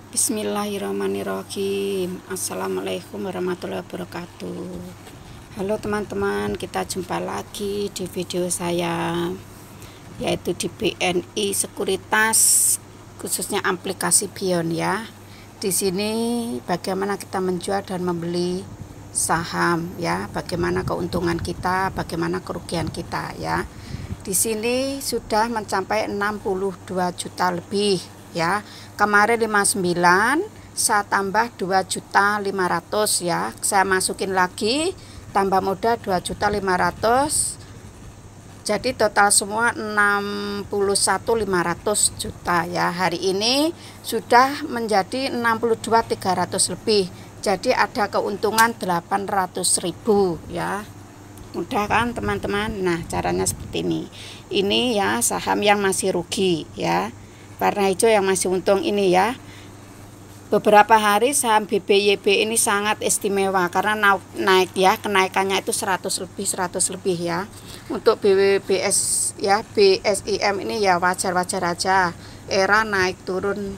Bismillahirrahmanirrahim. Assalamualaikum warahmatullahi wabarakatuh. Halo teman-teman, kita jumpa lagi di video saya, yaitu di BNI Sekuritas, khususnya aplikasi Bion ya. Di sini bagaimana kita menjual dan membeli saham ya, bagaimana keuntungan kita, bagaimana kerugian kita ya. Di sini sudah mencapai 62 juta lebih ya. Kemarin 59, saya tambah 2.500.000 ya. Saya masukin lagi tambah modal 2.500.000. Jadi total semua 61.500 juta ya. Hari ini sudah menjadi 62.300 lebih. Jadi ada keuntungan 800.000 ya. Mudah kan teman-teman? Nah, caranya seperti ini. Ini ya saham yang masih rugi ya. Warna hijau yang masih untung ini ya. Beberapa hari saham BBYB ini sangat istimewa karena naik ya, kenaikannya itu 100 lebih ya. Untuk BWBS ya, BSIM ini ya wajar-wajar aja. Era naik turun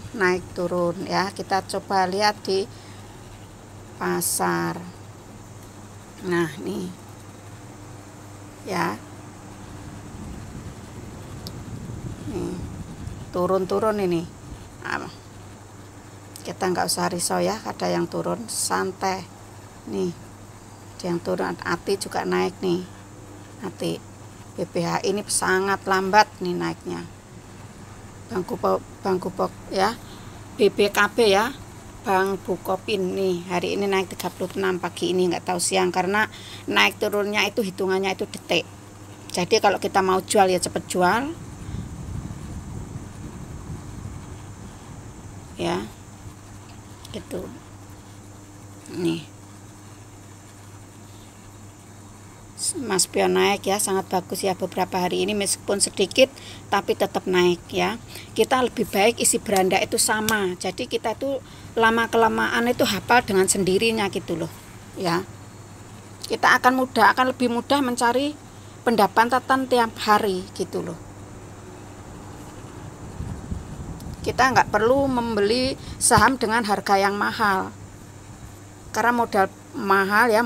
ya. Kita coba lihat di pasar. Nah, nih. Ya. Nih. Turun-turun ini, kita nggak usah risau ya, ada yang turun santai nih, ada yang turun. ATI juga naik nih, ATI BPH ini sangat lambat nih naiknya. Bangku ya, BBKB ya, Bank Bukopin nih hari ini naik 36 pagi ini, nggak tahu siang, karena naik turunnya itu hitungannya itu detik. Jadi kalau kita mau jual ya cepet jual ya, gitu. Nih Mas Pion naik ya, sangat bagus ya beberapa hari ini, meskipun sedikit tapi tetap naik ya. Kita lebih baik isi beranda itu sama, jadi kita tuh lama kelamaan itu hafal dengan sendirinya gitu loh ya. Kita akan lebih mudah mencari pendapatan tiap hari gitu loh. Kita nggak perlu membeli saham dengan harga yang mahal, karena modal mahal ya,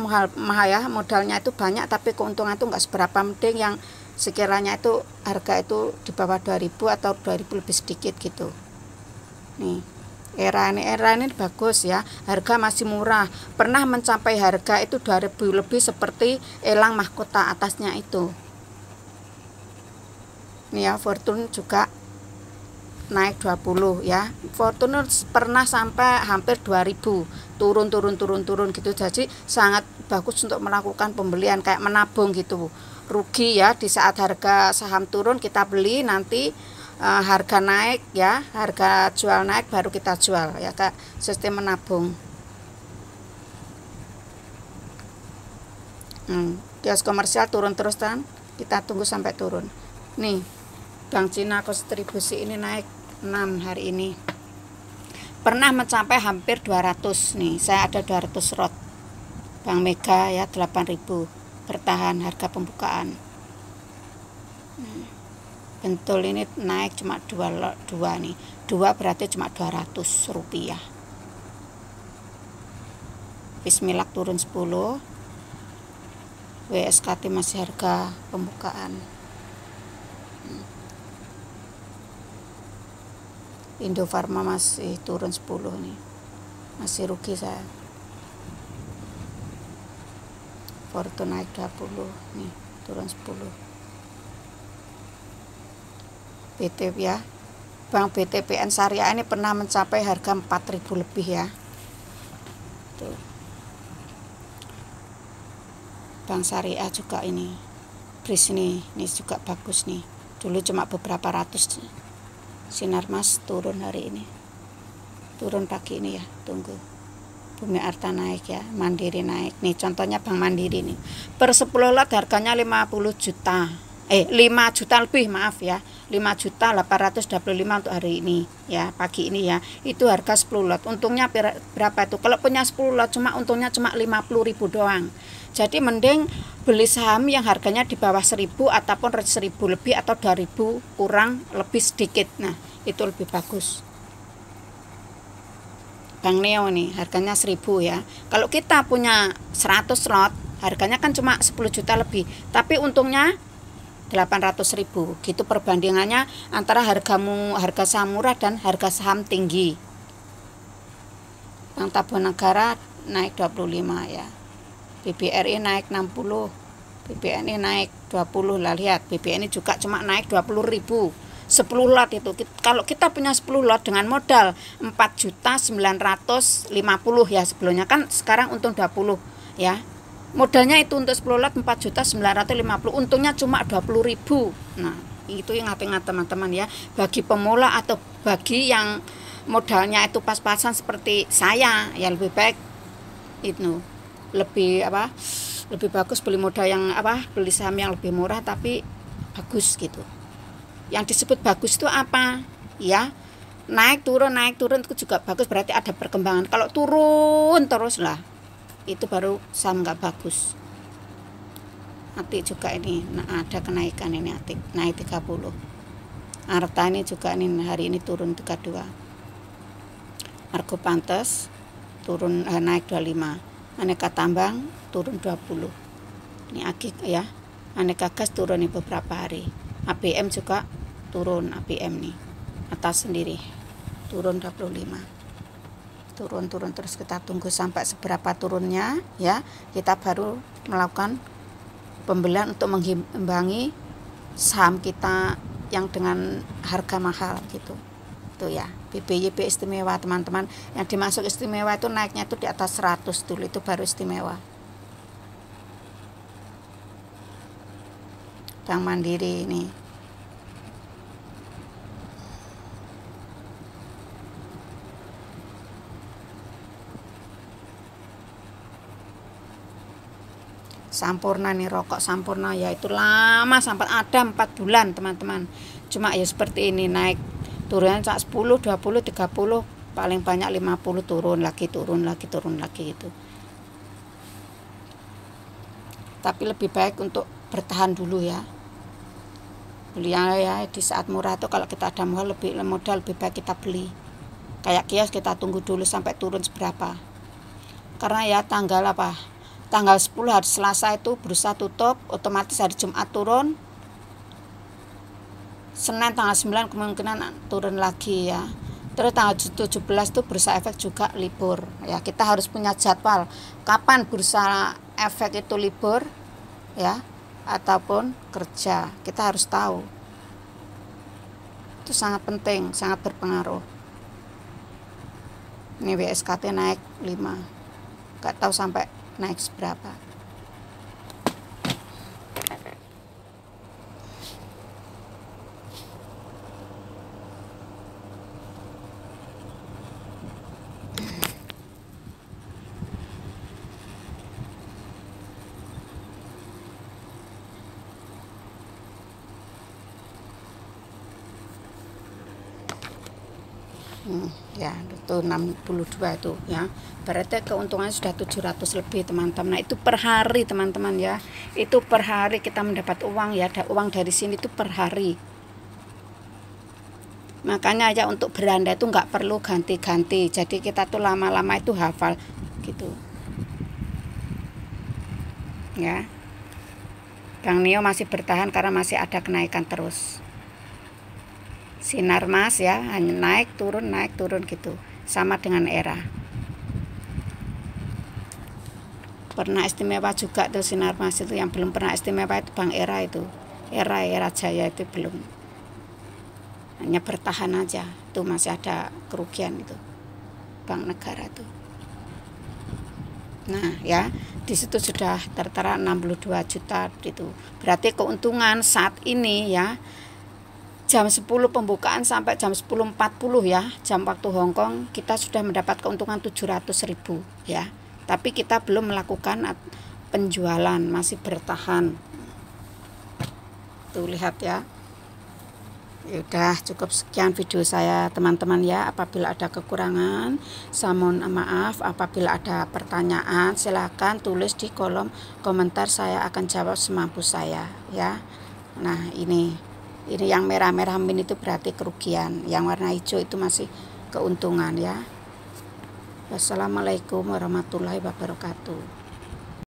modalnya itu banyak tapi keuntungan itu nggak seberapa. Mending yang sekiranya itu harga itu di bawah 2.000 atau 2.000 lebih sedikit gitu. Nih era ini bagus ya, harga masih murah, pernah mencapai harga itu 2.000 lebih seperti elang mahkota atasnya itu. Nih ya, Fortune juga naik 20 ya. Fortune pernah sampai hampir 2.000, turun gitu. Jadi sangat bagus untuk melakukan pembelian, kayak menabung gitu. Rugi ya, di saat harga saham turun kita beli, nanti harga naik ya, harga jual naik baru kita jual ya, Kak. Sistem menabung. Kios komersial turun terus kan, kita tunggu sampai turun. Nih Bank Cina Kontribusi ini naik 6 hari ini, pernah mencapai hampir 200 nih. Saya ada 200 lot. Bank Mega ya 8.000, bertahan harga pembukaan. Bentul ini naik cuma 2 nih, 2 berarti cuma 200 rupiah. Bismillah turun 10, WSKT masih harga pembukaan. Indofarma masih turun 10 nih, masih rugi saya. Fortune naik 20 nih, turun 10. BTP ya, Bank BTPN Syariah ini pernah mencapai harga 4.000 lebih ya. Tuh. Bank Syariah juga ini, BRIS ini juga bagus nih, dulu cuma beberapa ratus. Sinarmas turun hari ini, turun pagi ini ya, tunggu. Bumi Arta naik ya, Mandiri naik nih, contohnya Bank Mandiri nih, per 10 lot harganya 50 juta, 5 juta lebih, maaf ya, 5.825 untuk hari ini ya, pagi ini ya. Itu harga 10 lot, untungnya berapa itu? Kalau punya 10 lot untungnya cuma 50.000 doang. Jadi mending beli saham yang harganya di bawah 1.000 ataupun 1.000 lebih atau 2.000 kurang lebih sedikit. Nah, itu lebih bagus. Bank Neo nih harganya 1000 ya. Kalau kita punya 100 lot harganya kan cuma 10 juta lebih, tapi untungnya 800.000 gitu perbandingannya antara harga saham murah dan harga saham tinggi. Bank Tabungan Negara naik 25 ya, BBRI naik 60, BBNI naik 20. Lah lihat, BBNI juga cuma naik 20.000, 10 lot itu. Kalau kita punya 10 lot dengan modal 4.950 ya, sebelumnya kan sekarang untung 20 ya. Modalnya itu untuk 10 lot 4.950, untungnya cuma 20.000. Nah, itu yang ingat-ingat teman-teman ya. Bagi pemula atau bagi yang modalnya itu pas-pasan seperti saya, ya lebih baik itu lebih bagus beli modal yang beli saham yang lebih murah tapi bagus gitu. Yang disebut bagus itu apa ya? Naik turun itu juga bagus, berarti ada perkembangan. Kalau turun terus lah, itu baru saham nggak bagus. Atik juga ini, nah ada kenaikan ini, Atik naik 30. Arta ini juga ini hari ini turun 32. Argo Pantes turun naik 25. Aneka Tambang turun 20. Ini Agik ya. Aneka Gas turun nih beberapa hari. APM juga turun, APM nih atas sendiri turun 25. Turun terus, kita tunggu sampai seberapa turunnya ya, kita baru melakukan pembelian untuk mengimbangi saham kita yang dengan harga mahal gitu. Itu ya, BBYP istimewa teman-teman. Yang dimasuk istimewa itu naiknya itu di atas 100 dulu, itu baru istimewa. Bank Mandiri ini Sampurna nih, rokok Sampurna ya, itu lama sampai ada 4 bulan teman-teman. Cuma ya seperti ini, naik turunnya 10, 20, 30, paling banyak 50, turun lagi gitu. Tapi lebih baik untuk bertahan dulu ya. Beli ya di saat murah itu, kalau kita ada modal lebih baik kita beli. Kayak kios kita tunggu dulu sampai turun seberapa. Karena ya tanggal 10 hari Selasa itu bursa tutup, otomatis hari Jumat turun. Senin tanggal 9 kemungkinan turun lagi ya. Terus tanggal 17 itu bursa efek juga libur ya. Kita harus punya jadwal kapan bursa efek itu libur ya ataupun kerja. Kita harus tahu. Itu sangat penting, sangat berpengaruh. Ini WSKT naik 5. Gak tahu sampai naik seberapa. Ya itu 62 itu ya, berarti keuntungannya sudah 700 lebih teman-teman. Nah itu per hari teman-teman ya, itu per hari kita mendapat uang ya, ada uang dari sini itu per hari. Makanya aja untuk beranda itu nggak perlu ganti-ganti, jadi kita tuh lama-lama itu hafal gitu ya. Bank Neo masih bertahan karena masih ada kenaikan terus. Sinarmas ya, hanya naik turun gitu, sama dengan Era. Pernah istimewa juga tuh Sinarmas itu. Yang belum pernah istimewa itu Bank Era itu, Era Jaya itu belum, hanya bertahan aja, itu masih ada kerugian itu Bank Negara tuh. Nah ya, di situ sudah tertera 62 juta itu. Berarti keuntungan saat ini ya, jam 10 pembukaan sampai jam 10.40 ya, jam waktu Hongkong, kita sudah mendapat keuntungan 700.000 ya. Tapi kita belum melakukan penjualan, masih bertahan. Tuh lihat ya. Udah cukup sekian video saya teman-teman ya. Apabila ada kekurangan, saya mohon maaf. Apabila ada pertanyaan, silakan tulis di kolom komentar, saya akan jawab semampu saya ya. Nah ini yang merah-merah min itu berarti kerugian, yang warna hijau itu masih keuntungan ya. Wassalamualaikum warahmatullahi wabarakatuh.